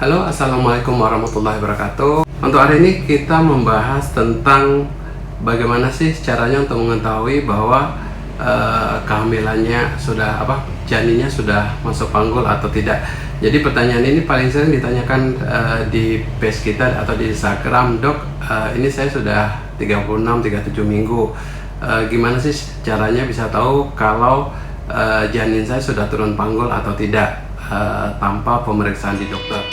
Halo, assalamualaikum warahmatullahi wabarakatuh. Untuk hari ini kita membahas tentang bagaimana sih caranya untuk mengetahui bahwa kehamilannya sudah janinnya sudah masuk panggul atau tidak. Jadi pertanyaan ini paling sering ditanyakan di page kita atau di Instagram, Dok. Ini saya sudah 36-37 minggu. Gimana sih caranya bisa tahu kalau janin saya sudah turun panggul atau tidak tanpa pemeriksaan di dokter?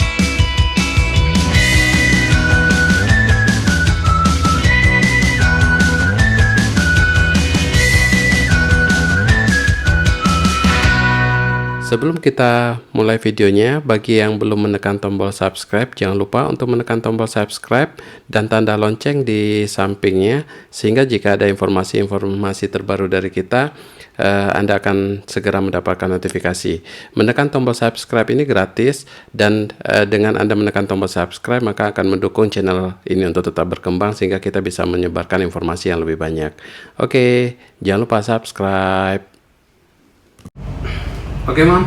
Sebelum kita mulai videonya, bagi yang belum menekan tombol subscribe, jangan lupa untuk menekan tombol subscribe dan tanda lonceng di sampingnya, sehingga jika ada informasi-informasi terbaru dari kita, Anda akan segera mendapatkan notifikasi. Menekan tombol subscribe ini gratis, dan dengan Anda menekan tombol subscribe, maka akan mendukung channel ini untuk tetap berkembang, sehingga kita bisa menyebarkan informasi yang lebih banyak. Oke, jangan lupa subscribe. Oke, Mam.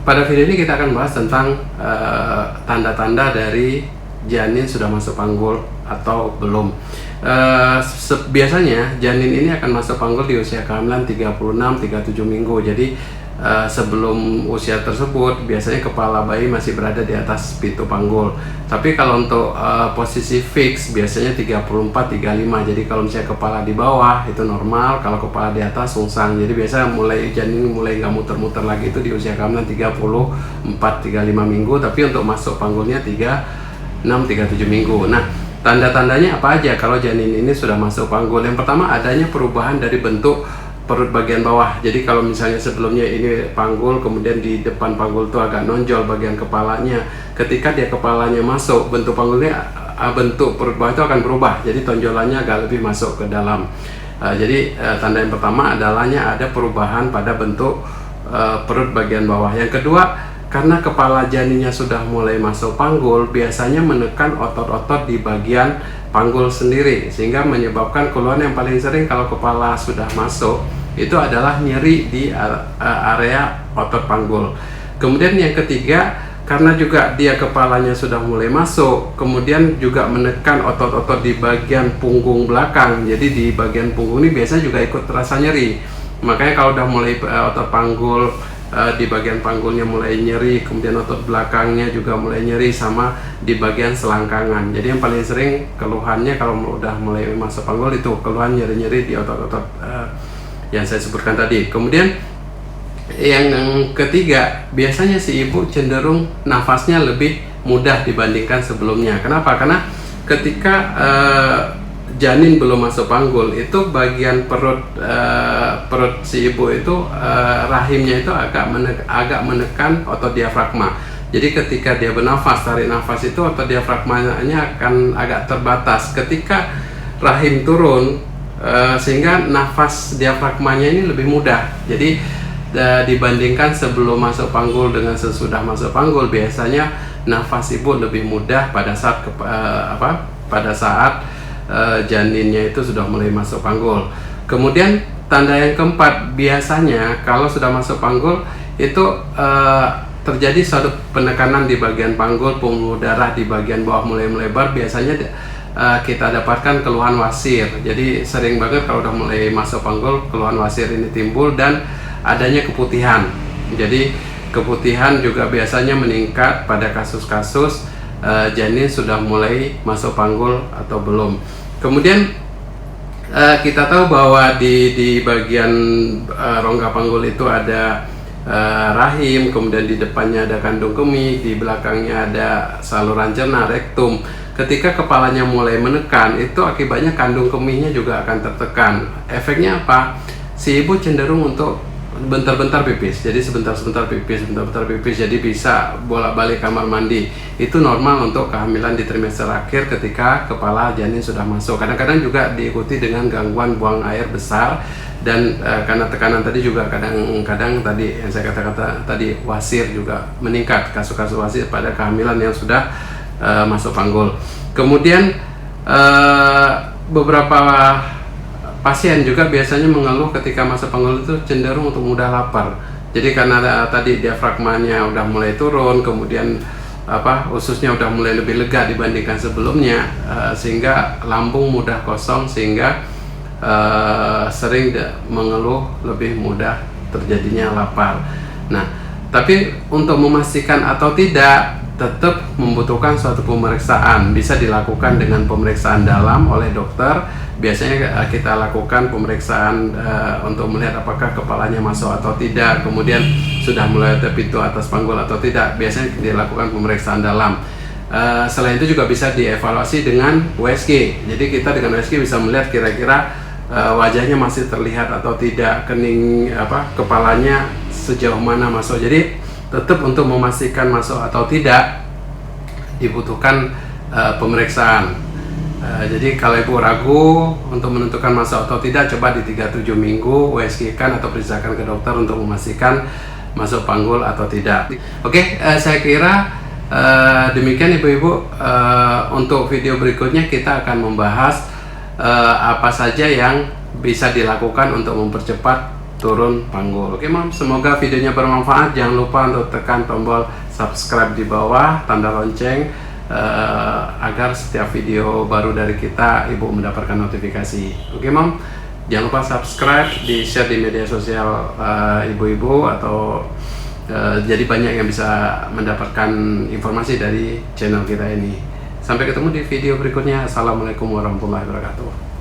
Pada video ini kita akan bahas tentang tanda-tanda dari janin sudah masuk panggul atau belum. Biasanya janin ini akan masuk panggul di usia kehamilan 36-37 minggu. Jadi sebelum usia tersebut biasanya kepala bayi masih berada di atas pintu panggul. Tapi kalau untuk posisi fix biasanya 34-35. Jadi kalau misalnya kepala di bawah itu normal, kalau kepala di atas sungsang. Jadi biasa janin mulai nggak muter-muter lagi itu di usia kehamilan 34-35 minggu. Tapi untuk masuk panggulnya 36-37 minggu. Nah, tanda-tandanya apa aja kalau janin ini sudah masuk panggul? Yang pertama, adanya perubahan dari bentuk perut bagian bawah. Jadi kalau misalnya sebelumnya ini panggul, kemudian di depan panggul itu agak nonjol bagian kepalanya. Ketika dia kepalanya masuk, bentuk panggulnya, bentuk perut bawah itu akan berubah. Jadi tonjolannya agak lebih masuk ke dalam. Jadi tanda yang pertama adalahnya ada perubahan pada bentuk perut bagian bawah. Yang kedua, karena kepala janinnya sudah mulai masuk panggul, biasanya menekan otot-otot di bagian panggul sendiri, sehingga menyebabkan keluhan yang paling sering kalau kepala sudah masuk itu adalah nyeri di area otot panggul. Kemudian yang ketiga, karena juga dia kepalanya sudah mulai masuk, kemudian juga menekan otot-otot di bagian punggung belakang. Jadi di bagian punggung ini biasa juga ikut terasa nyeri. Makanya kalau udah mulai otot panggul di bagian panggulnya mulai nyeri, kemudian otot belakangnya juga mulai nyeri, sama di bagian selangkangan. Jadi yang paling sering keluhannya kalau udah mulai masuk panggul itu keluhan nyeri-nyeri di otot-otot yang saya sebutkan tadi. Kemudian yang ketiga, biasanya si ibu cenderung nafasnya lebih mudah dibandingkan sebelumnya. Kenapa? Karena ketika janin belum masuk panggul itu bagian perut si ibu itu rahimnya itu agak menekan otot diafragma. Jadi ketika dia bernafas, tarik nafas itu otot diafragmanya akan agak terbatas. Ketika rahim turun, sehingga nafas diafragmanya ini lebih mudah. Jadi dibandingkan sebelum masuk panggul dengan sesudah masuk panggul, biasanya nafas ibu lebih mudah pada saat janinnya itu sudah mulai masuk panggul. Kemudian tanda yang keempat, biasanya kalau sudah masuk panggul itu terjadi suatu penekanan di bagian panggul, pembuluh darah di bagian bawah mulai melebar. Biasanya kita dapatkan keluhan wasir. Jadi sering banget kalau udah mulai masuk panggul keluhan wasir ini timbul, dan adanya keputihan. Jadi keputihan juga biasanya meningkat pada kasus-kasus janin sudah mulai masuk panggul atau belum. Kemudian kita tahu bahwa di bagian rongga panggul itu ada rahim, kemudian di depannya ada kandung kemih, di belakangnya ada saluran cerna, rektum. Ketika kepalanya mulai menekan, itu akibatnya kandung kemihnya juga akan tertekan. Efeknya apa? Si ibu cenderung untuk bentar-bentar pipis. Jadi sebentar-sebentar pipis, jadi bisa bolak-balik kamar mandi. Itu normal untuk kehamilan di trimester akhir ketika kepala janin sudah masuk. Kadang-kadang juga diikuti dengan gangguan buang air besar, dan karena tekanan tadi juga kadang-kadang tadi yang saya kata tadi wasir juga meningkat, kasus-kasus wasir pada kehamilan yang sudah masuk panggul. Kemudian beberapa pasien juga biasanya mengeluh ketika masa panggul itu cenderung untuk mudah lapar. Jadi karena tadi diafragmanya udah mulai turun, kemudian ususnya udah mulai lebih lega dibandingkan sebelumnya, sehingga lambung mudah kosong, sehingga sering mengeluh, lebih mudah terjadinya lapar. Nah, tapi untuk memastikan atau tidak, tetap membutuhkan suatu pemeriksaan. Bisa dilakukan dengan pemeriksaan dalam oleh dokter. Biasanya kita lakukan pemeriksaan untuk melihat apakah kepalanya masuk atau tidak, kemudian sudah mulai ada pintu atas panggul atau tidak. Biasanya dilakukan pemeriksaan dalam. Selain itu juga bisa dievaluasi dengan USG. Jadi kita dengan USG bisa melihat kira-kira wajahnya masih terlihat atau tidak, kening kepalanya sejauh mana masuk. Jadi tetap untuk memastikan masuk atau tidak dibutuhkan pemeriksaan. Jadi kalau ibu ragu untuk menentukan masuk atau tidak, coba di 37 minggu USG-kan atau periksakan ke dokter untuk memastikan masuk panggul atau tidak. Oke, saya kira demikian ibu-ibu. Untuk video berikutnya kita akan membahas apa saja yang bisa dilakukan untuk mempercepat turun panggul. Oke Mam, semoga videonya bermanfaat. Jangan lupa untuk tekan tombol subscribe di bawah, tanda lonceng, agar setiap video baru dari kita ibu mendapatkan notifikasi. Oke Mam, jangan lupa subscribe, di share di media sosial ibu-ibu, atau jadi banyak yang bisa mendapatkan informasi dari channel kita ini. Sampai ketemu di video berikutnya. Assalamualaikum warahmatullahi wabarakatuh.